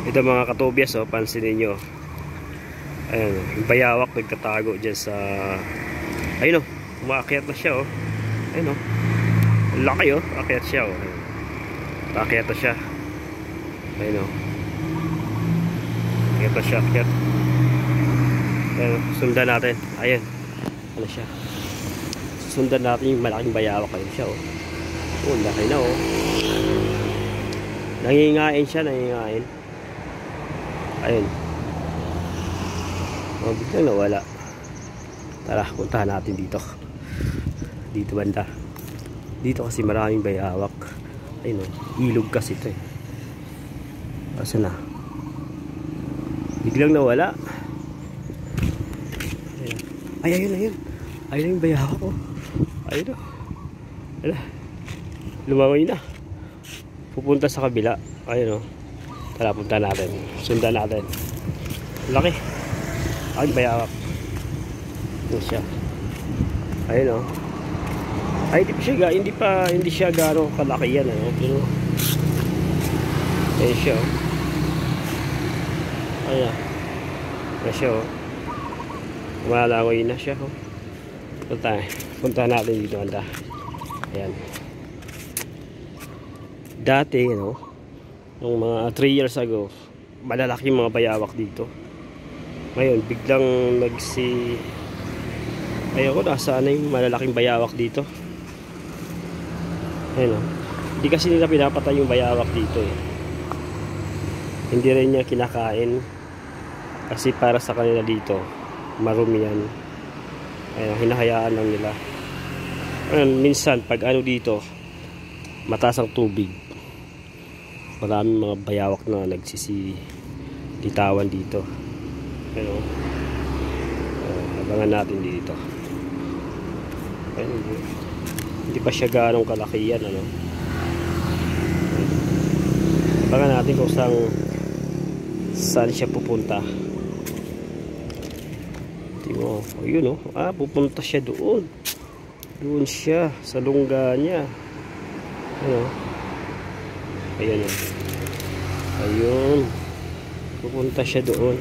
Ito mga katubyas, oh, pansinin nyo. Ayan, yung bayawak nagtatago dyan sa... Ayun, oh, umaakyat na siya, oh. Ayun, oh. Laki, oh. Akyat siya, oh. Akyat na siya. Ayun, oh. Akyat na siya, akyat. Ayun, oh. Sundan natin. Ayun. Ano siya? Sundan natin yung malaking bayawak. Ayun siya, oh. Oh, laki na, oh. Nangingain siya, nangingain. Ayun. Oh, biglang nawala. Tara, puntahan natin dito. Dito banda. Dito kasi maraming bayawak. Ayun, oh. Ilog kasi ito, eh. Asa na? Biglang nawala. Ayun. Ay, ayun, ayun. Ayun yung bayawak, oh. Ayun, oh. Ayun. Lumangoy na. Pupunta sa kabila. Ayun, oh. Tara, punta natin. Sundan natin. Laki. Ay, bayawak. Ito siya. Ayun, oh. Ay, hindi siya gano'ng kalaki yan, eh. Pero, ayun siya, oh. Ayun. Ayun siya, oh. Malangoy na siya, oh. Punta natin dito, anda. Ayan. Dati, you know, nung mga 3 years ago, malalaki mga bayawak dito. Ngayon, biglang ayun ko, nasaan na yung malalaking bayawak dito. Ayun, oh. Hindi kasi nila pinapatay yung bayawak dito, eh. Hindi rin niya kinakain. Kasi para sa kanila dito, marumi yan. Ayun, hinahayaan lang nila. Ayun, minsan, pag ano dito, mataas ang tubig. Maraming mga bayawak na nagsisilitawan dito. Pero abangan natin dito. Ayun, hindi pa siya ganong kalaki yan, ano. Abangan natin kung saan siya pupunta. Tingnan mo. Ayun, oh. Ah, pupunta siya doon. Doon siya sa lungga niya. Ano? Ayun, oh. Ayun. Pupunta siya doon.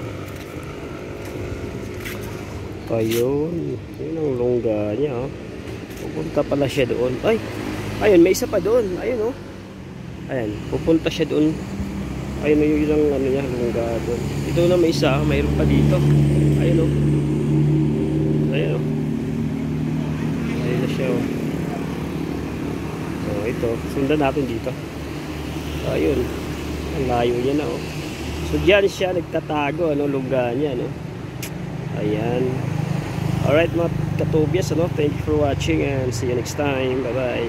Ayun. Ayun ang lungga niya, oh. Pupunta pala siya doon. Ay! Ayun, may isa pa doon. Ayun, oh. Ayan, pupunta siya doon. Ayun, yung ilang ano niya, lungga doon. Ito na may isa, mayroon pa dito. Ayun, oh. Ayun, oh. Ayun na siya, oh. Oh, ito. Sundan natin dito. Ayun. Ang layo niya na, oh. So, diyan siya nagtatago, ano, lungga niya, no? Ayan. Alright, mga katubyas, ano? Thank you for watching and see you next time. Bye-bye.